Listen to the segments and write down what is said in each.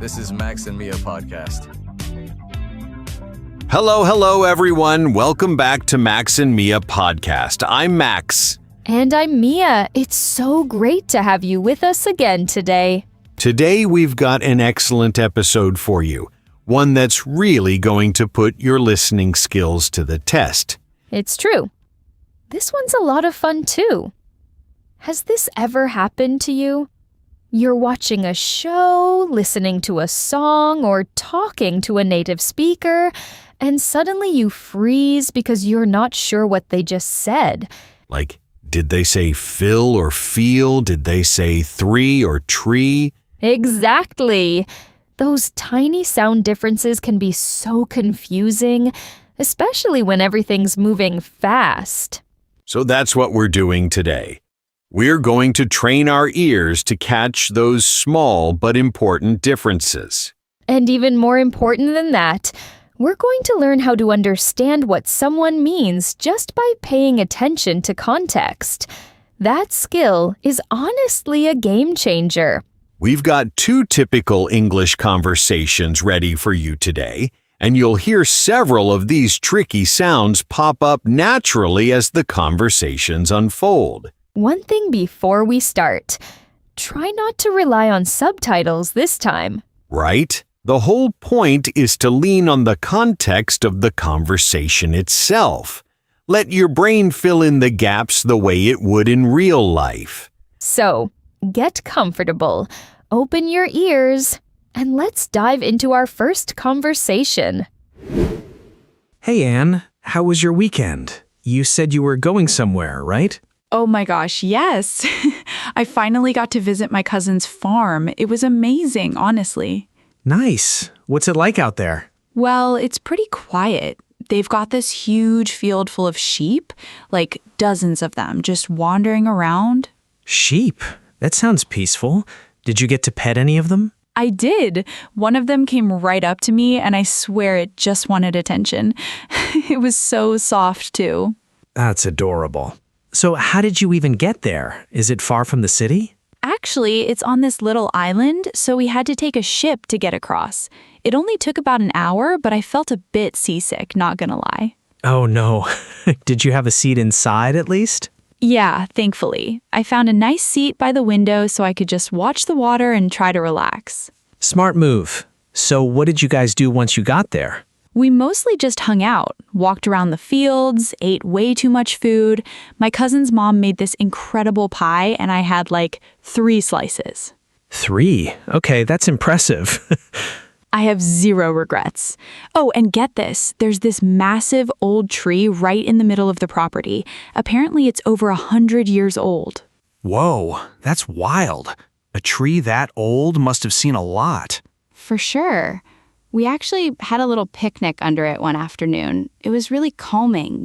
This is Max and Mia podcast. Hello, everyone. Welcome back to Max and Mia podcast. I'm Max. And I'm Mia. It's so great to have you with us again today. Today, we've got an excellent episode for you. One that's really going to put your listening skills to the test. It's true. This one's a lot of fun, too. Has this ever happened to you? You're watching a show, listening to a song, or talking to a native speaker, and suddenly you freeze because you're not sure what they just said. Like, did they say fill or feel? Did they say three or tree? Exactly. Those tiny sound differences can be so confusing, especially when everything's moving fast. So that's what we're doing today. We're going to train our ears to catch those small but important differences. And even more important than that, we're going to learn how to understand what someone means just by paying attention to context. That skill is honestly a game changer. We've got 2 typical English conversations ready for you today, and you'll hear several of these tricky sounds pop up naturally as the conversations unfold. One thing before we start, try not to rely on subtitles this time. Right? The whole point is to lean on the context of the conversation itself. Let your brain fill in the gaps the way it would in real life. So, get comfortable, open your ears, and let's dive into our first conversation. Hey, Anne. How was your weekend? You said you were going somewhere, right? Oh my gosh, yes. I finally got to visit my cousin's farm. It was amazing, honestly. Nice. What's it like out there? Well, it's pretty quiet. They've got this huge field full of sheep, like dozens of them, just wandering around. Sheep? That sounds peaceful. Did you get to pet any of them? I did. One of them came right up to me, and I swear it just wanted attention. It was so soft, too. That's adorable. So how did you even get there? Is it far from the city? Actually, it's on this little island, so we had to take a ship to get across. It only took about an hour, but I felt a bit seasick, not gonna lie. Oh no. Did you have a seat inside at least? Yeah, thankfully. I found a nice seat by the window so I could just watch the water and try to relax. Smart move. So what did you guys do once you got there? We mostly just hung out, walked around the fields, ate way too much food. My cousin's mom made this incredible pie, and I had like 3 slices. 3? Okay, that's impressive. I have 0 regrets. Oh, and get this. There's this massive old tree right in the middle of the property. Apparently, it's over 100 years old. Whoa, that's wild. A tree that old must have seen a lot. For sure. We actually had a little picnic under it one afternoon. It was really calming,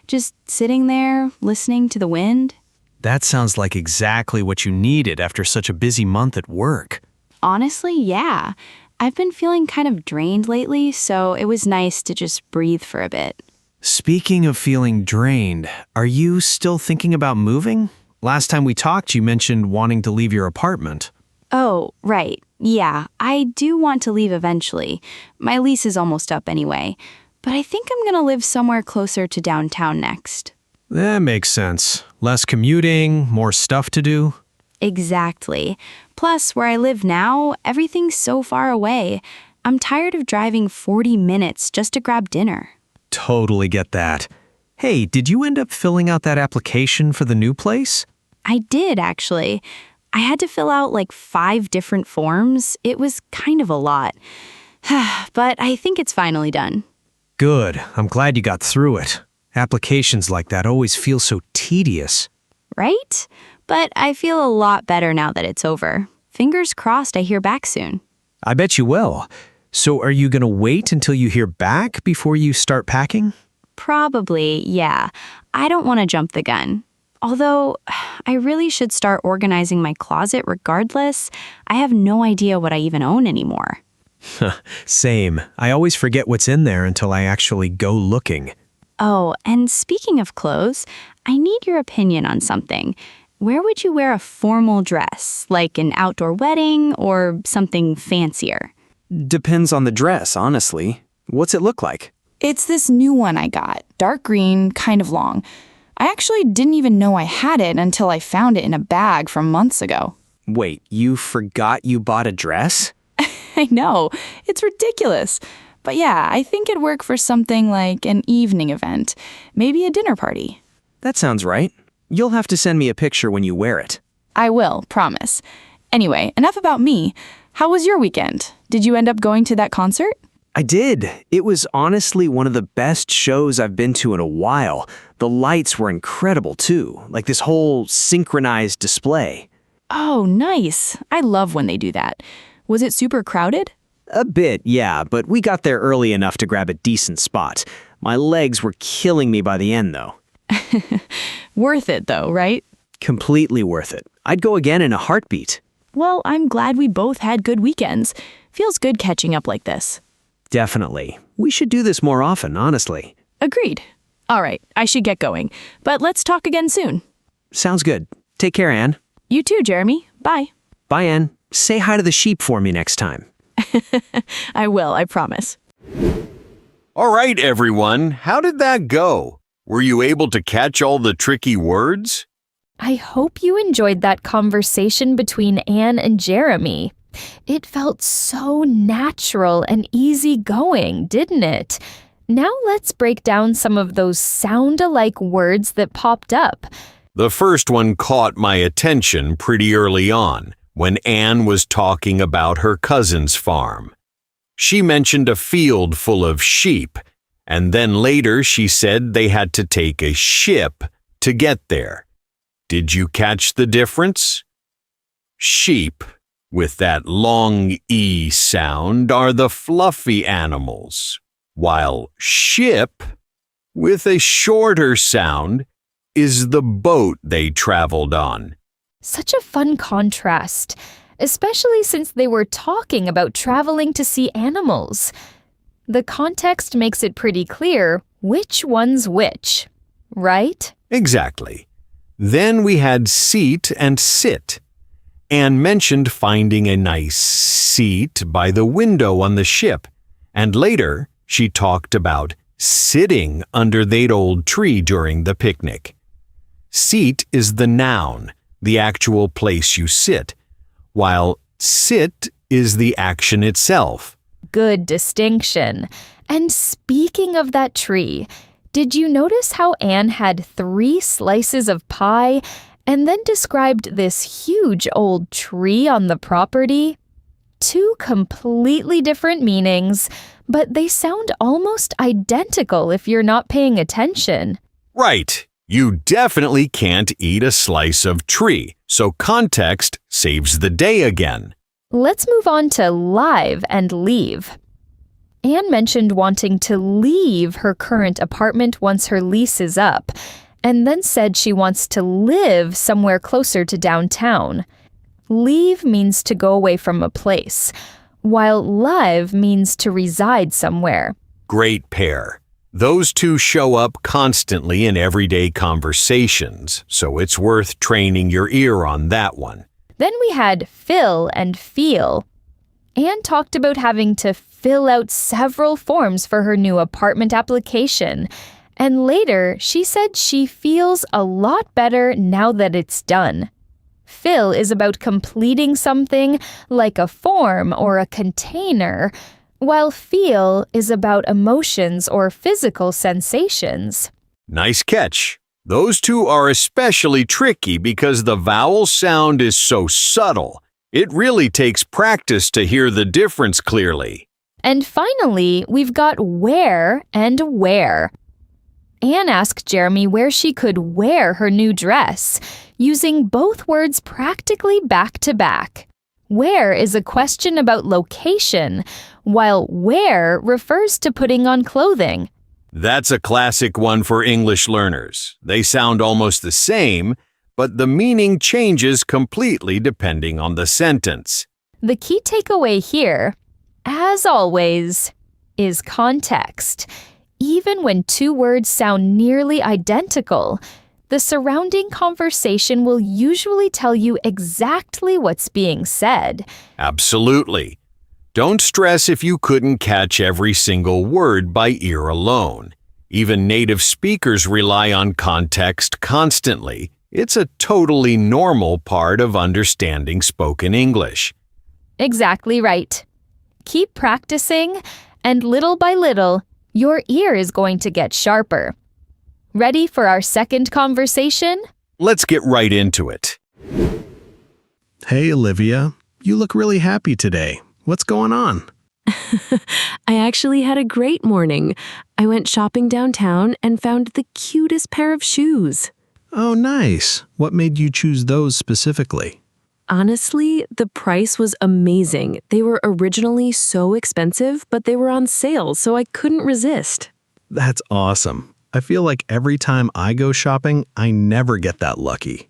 just sitting there, listening to the wind. That sounds like exactly what you needed after such a busy month at work. Honestly, yeah. I've been feeling kind of drained lately, so it was nice to just breathe for a bit. Speaking of feeling drained, are you still thinking about moving? Last time we talked, you mentioned wanting to leave your apartment. Oh, right. Yeah, I do want to leave eventually. My lease is almost up anyway. But I think I'm going to live somewhere closer to downtown next. That makes sense. Less commuting, more stuff to do. Exactly. Plus, where I live now, everything's so far away. I'm tired of driving 40 minutes just to grab dinner. Totally get that. Hey, did you end up filling out that application for the new place? I did, actually. I had to fill out like 5 different forms. It was kind of a lot. But I think it's finally done. Good. I'm glad you got through it. Applications like that always feel so tedious. Right? But I feel a lot better now that it's over. Fingers crossed I hear back soon. I bet you will. So are you going to wait until you hear back before you start packing? Probably, yeah. I don't want to jump the gun. Although, I really should start organizing my closet regardless. I have no idea what I even own anymore. Same. I always forget what's in there until I actually go looking. Oh, and speaking of clothes, I need your opinion on something. where would you wear a formal dress, like an outdoor wedding or something fancier? Depends on the dress, honestly. What's it look like? It's this new one I got, dark green, kind of long. I actually didn't even know I had it until I found it in a bag from months ago. Wait, you forgot you bought a dress? I know, it's ridiculous. But yeah, I think it'd work for something like an evening event, maybe a dinner party. That sounds right. You'll have to send me a picture when you wear it. I will, promise. Anyway, enough about me. How was your weekend? Did you end up going to that concert? I did. It was honestly one of the best shows I've been to in a while. The lights were incredible too, like this whole synchronized display. Oh, nice. I love when they do that. Was it super crowded? A bit, yeah, but we got there early enough to grab a decent spot. My legs were killing me by the end, though. Worth it, though, right? Completely worth it. I'd go again in a heartbeat. Well, I'm glad we both had good weekends. Feels good catching up like this. Definitely. We should do this more often, honestly. Agreed. All right, I should get going. But let's talk again soon. Sounds good. Take care, Anne. You too, Jeremy. Bye. Bye, Anne. Say hi to the sheep for me next time. I will, I promise. All right, everyone. How did that go? Were you able to catch all the tricky words? I hope you enjoyed that conversation between Anne and Jeremy. It felt so natural and easygoing, didn't it? Now let's break down some of those sound-alike words that popped up. The first one caught my attention pretty early on, when Anne was talking about her cousin's farm. She mentioned a field full of sheep, and then later she said they had to take a ship to get there. Did you catch the difference? Sheep, with that long E sound, are the fluffy animals, while ship, with a shorter sound, is the boat they traveled on. Such a fun contrast, especially since they were talking about traveling to see animals. The context makes it pretty clear which one's which, right? Exactly. Then we had seat and sit. Anne mentioned finding a nice seat by the window on the ship, and later she talked about sitting under that old tree during the picnic. Seat is the noun, the actual place you sit, while sit is the action itself. Good distinction. And speaking of that tree, did you notice how Anne had 3 slices of pie and then described this huge old tree on the property? 2 completely different meanings, but they sound almost identical if you're not paying attention. Right. You definitely can't eat a slice of tree, so context saves the day again. Let's move on to live and leave. Anne mentioned wanting to leave her current apartment once her lease is up, and then said she wants to live somewhere closer to downtown. Leave means to go away from a place, while live means to reside somewhere. Great pair. Those 2 show up constantly in everyday conversations, so it's worth training your ear on that one. Then we had fill and feel. Anne talked about having to fill out several forms for her new apartment application, and later she said she feels a lot better now that it's done. Fill is about completing something like a form or a container, while feel is about emotions or physical sensations. Nice catch. Those 2 are especially tricky because the vowel sound is so subtle. It really takes practice to hear the difference clearly. And finally, we've got where and where. Anne asked Jeremy where she could wear her new dress, using both words practically back to back. Where is a question about location, while where refers to putting on clothing. That's a classic one for English learners. They sound almost the same, but the meaning changes completely depending on the sentence. The key takeaway here, as always, is context. Even when 2 words sound nearly identical, the surrounding conversation will usually tell you exactly what's being said. Absolutely. Don't stress if you couldn't catch every single word by ear alone. Even native speakers rely on context constantly. It's a totally normal part of understanding spoken English. Exactly right. Keep practicing, and little by little, your ear is going to get sharper. Ready for our second conversation? Let's get right into it. Hey, Olivia. You look really happy today. What's going on? I actually had a great morning. I went shopping downtown and found the cutest pair of shoes. Oh, nice. What made you choose those specifically? Honestly, the price was amazing. They were originally so expensive, but they were on sale, so I couldn't resist. That's awesome. I feel like every time I go shopping, I never get that lucky.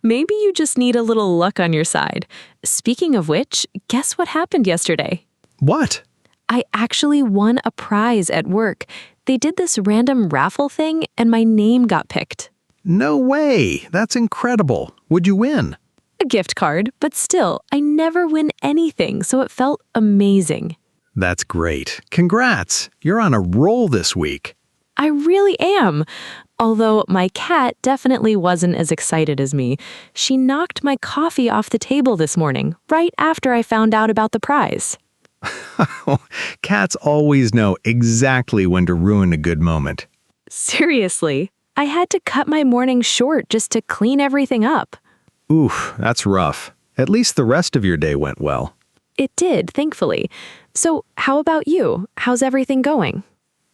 Maybe you just need a little luck on your side. Speaking of which, guess what happened yesterday? What? I actually won a prize at work. They did this random raffle thing, and my name got picked. No way. That's incredible. What'd you win? A gift card, but still, I never win anything, so it felt amazing. That's great. Congrats. You're on a roll this week. I really am. Although my cat definitely wasn't as excited as me. She knocked my coffee off the table this morning, right after I found out about the prize. Cats always know exactly when to ruin a good moment. Seriously, I had to cut my morning short just to clean everything up. Oof, that's rough. At least the rest of your day went well. It did, thankfully. So, how about you? How's everything going?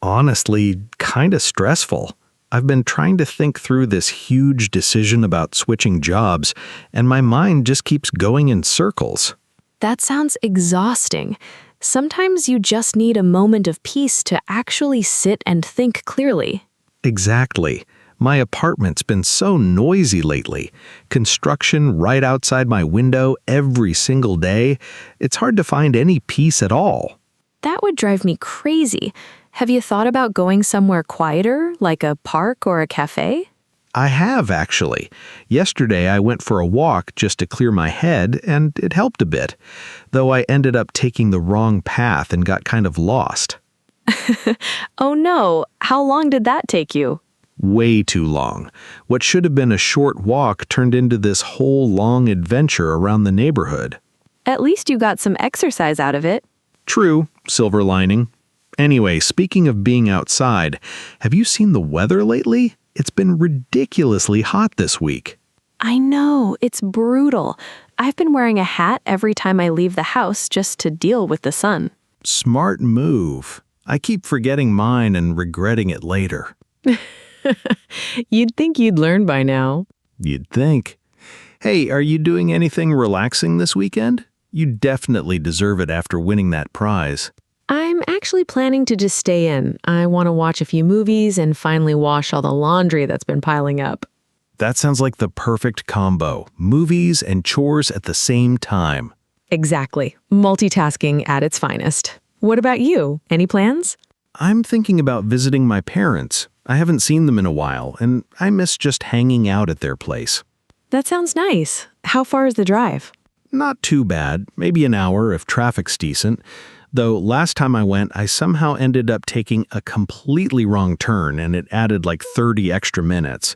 Honestly, kind of stressful. I've been trying to think through this huge decision about switching jobs, and my mind just keeps going in circles. That sounds exhausting. Sometimes you just need a moment of peace to actually sit and think clearly. Exactly. My apartment's been so noisy lately. Construction right outside my window every single day. It's hard to find any peace at all. That would drive me crazy. Have you thought about going somewhere quieter, like a park or a cafe? I have, actually. Yesterday I went for a walk just to clear my head, and it helped a bit, though I ended up taking the wrong path and got kind of lost. Oh no, how long did that take you? Way too long. What should have been a short walk turned into this whole long adventure around the neighborhood. At least you got some exercise out of it. True, silver lining. Anyway, speaking of being outside, have you seen the weather lately? It's been ridiculously hot this week. I know, it's brutal. I've been wearing a hat every time I leave the house just to deal with the sun. Smart move. I keep forgetting mine and regretting it later. You'd think you'd learn by now. You'd think. Hey, are you doing anything relaxing this weekend? You definitely deserve it after winning that prize. I'm actually planning to just stay in. I want to watch a few movies and finally wash all the laundry that's been piling up. That sounds like the perfect combo. Movies and chores at the same time. Exactly. Multitasking at its finest. What about you? Any plans? I'm thinking about visiting my parents. I haven't seen them in a while, and I miss just hanging out at their place. That sounds nice. How far is the drive? Not too bad, maybe an hour if traffic's decent. Though last time I went, I somehow ended up taking a completely wrong turn, and it added like 30 extra minutes.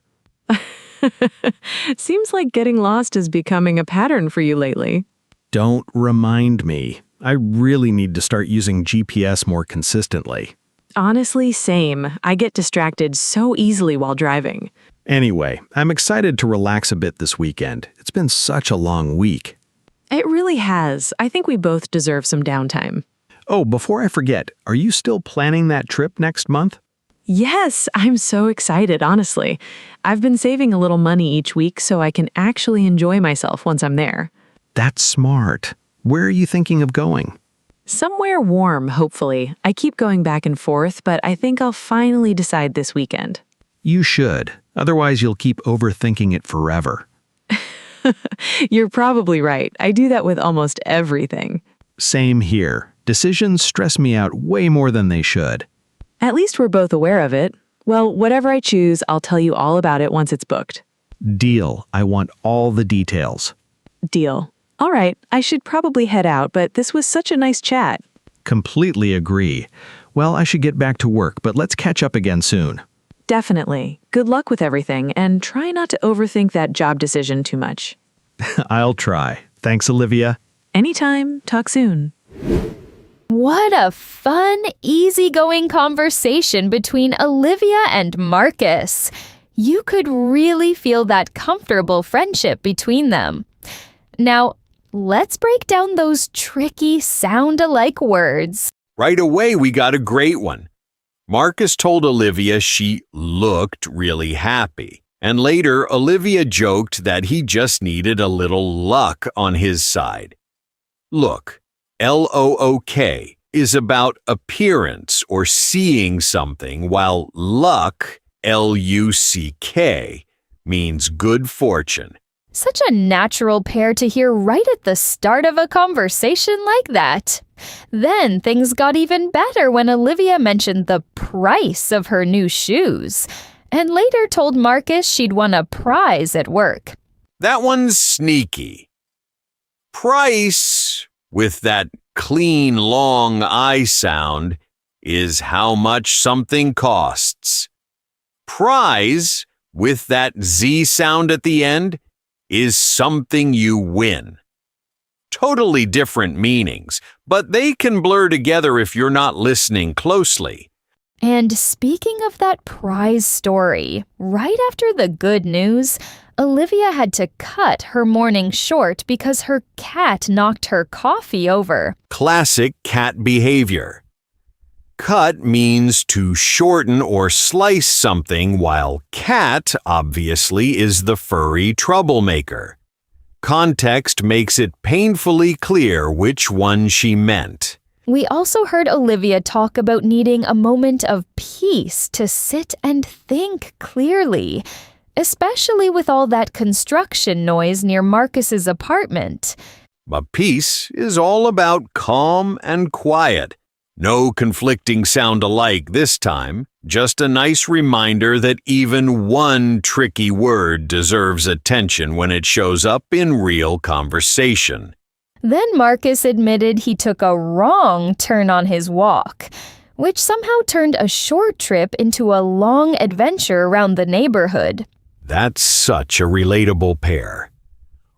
Seems like getting lost is becoming a pattern for you lately. Don't remind me. I really need to start using GPS more consistently. Honestly, same. I get distracted so easily while driving. Anyway, I'm excited to relax a bit this weekend. It's been such a long week. It really has. I think we both deserve some downtime. Oh, before I forget, are you still planning that trip next month? Yes, I'm so excited, honestly. I've been saving a little money each week so I can actually enjoy myself once I'm there. That's smart. Where are you thinking of going? Somewhere warm, hopefully. I keep going back and forth, but I think I'll finally decide this weekend. You should. Otherwise, you'll keep overthinking it forever. You're probably right. I do that with almost everything. Same here. Decisions stress me out way more than they should. At least we're both aware of it. Well, whatever I choose, I'll tell you all about it once it's booked. Deal. I want all the details. Deal. All right, I should probably head out, but this was such a nice chat. Completely agree. Well, I should get back to work, but let's catch up again soon. Definitely. Good luck with everything, and try not to overthink that job decision too much. I'll try. Thanks, Olivia. Anytime. Talk soon. What a fun, easygoing conversation between Olivia and Marcus. You could really feel that comfortable friendship between them. Now, let's break down those tricky sound-alike words. Right away, we got a great one. Marcus told Olivia she looked really happy. And later, Olivia joked that he just needed a little luck on his side. Look, L-O-O-K, is about appearance or seeing something, while luck, L-U-C-K, means good fortune. Such a natural pair to hear right at the start of a conversation like that. Then things got even better when Olivia mentioned the price of her new shoes, and later told Marcus she'd won a prize at work. That one's sneaky. Price, with that clean, long I sound, is how much something costs. Prize, with that Z sound at the end, is something you win. Totally different meanings, but they can blur together if you're not listening closely. And speaking of that prize story, right after the good news, Olivia had to cut her morning short because her cat knocked her coffee over. Classic cat behavior. Cut means to shorten or slice something, while cat, obviously, is the furry troublemaker. Context makes it painfully clear which one she meant. We also heard Olivia talk about needing a moment of peace to sit and think clearly, especially with all that construction noise near Marcus's apartment. But peace is all about calm and quiet. No conflicting sound alike this time, just a nice reminder that even one tricky word deserves attention when it shows up in real conversation. Then Marcus admitted he took a wrong turn on his walk, which somehow turned a short trip into a long adventure around the neighborhood. That's such a relatable pair.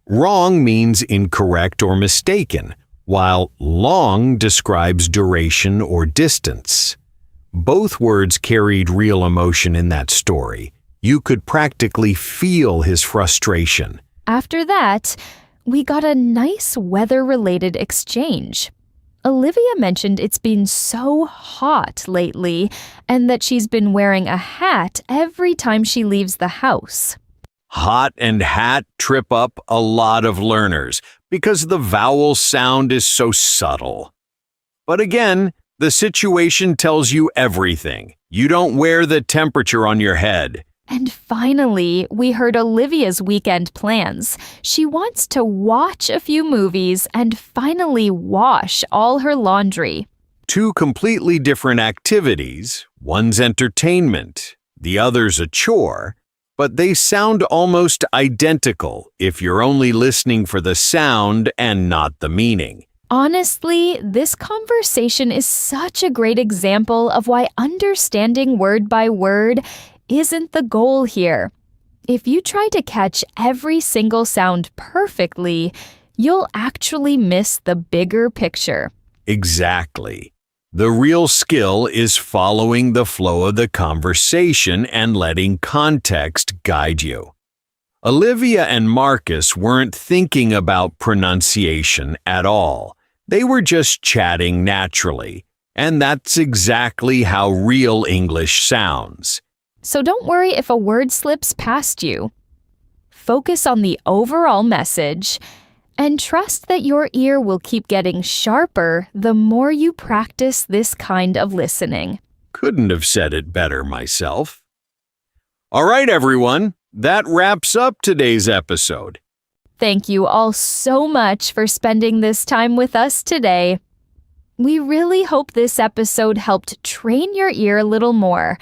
Wrong means incorrect or mistaken, while long describes duration or distance. Both words carried real emotion in that story. You could practically feel his frustration. After that, we got a nice weather-related exchange. Olivia mentioned it's been so hot lately and that she's been wearing a hat every time she leaves the house. Hot and hat trip up a lot of learners because the vowel sound is so subtle. But again, the situation tells you everything. You don't wear the temperature on your head. And finally, we heard Olivia's weekend plans. She wants to watch a few movies and finally wash all her laundry. Two completely different activities. One's entertainment, the other's a chore, but they sound almost identical if you're only listening for the sound and not the meaning. Honestly, this conversation is such a great example of why understanding word by word isn't the goal here. If you try to catch every single sound perfectly, you'll actually miss the bigger picture. Exactly. The real skill is following the flow of the conversation and letting context guide you. Olivia and Marcus weren't thinking about pronunciation at all. They were just chatting naturally, and that's exactly how real English sounds. So don't worry if a word slips past you. Focus on the overall message and trust that your ear will keep getting sharper the more you practice this kind of listening. Couldn't have said it better myself. All right, everyone, that wraps up today's episode. Thank you all so much for spending this time with us today. We really hope this episode helped train your ear a little more.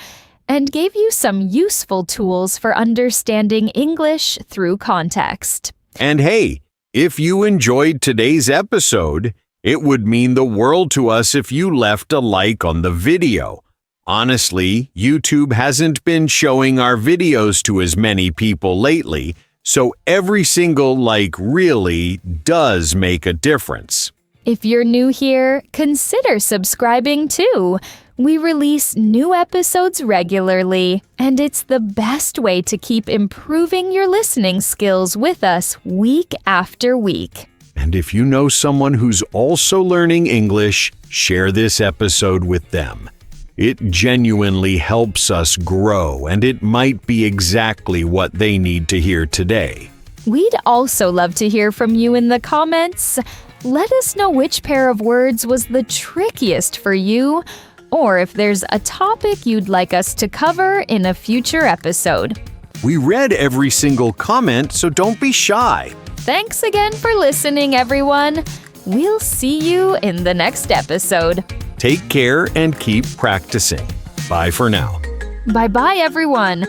and gave you some useful tools for understanding English through context. And hey, if you enjoyed today's episode, it would mean the world to us if you left a like on the video. Honestly, YouTube hasn't been showing our videos to as many people lately, so every single like really does make a difference. If you're new here, consider subscribing too. We release new episodes regularly, and it's the best way to keep improving your listening skills with us week after week. And if you know someone who's also learning English, share this episode with them. It genuinely helps us grow, and it might be exactly what they need to hear today. We'd also love to hear from you in the comments. Let us know which pair of words was the trickiest for you, or if there's a topic you'd like us to cover in a future episode. We read every single comment, so don't be shy. Thanks again for listening, everyone. We'll see you in the next episode. Take care and keep practicing. Bye for now. Bye-bye, everyone.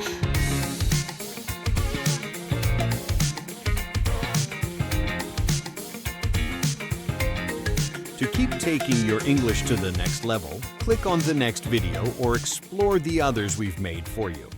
To keep taking your English to the next level, click on the next video or explore the others we've made for you.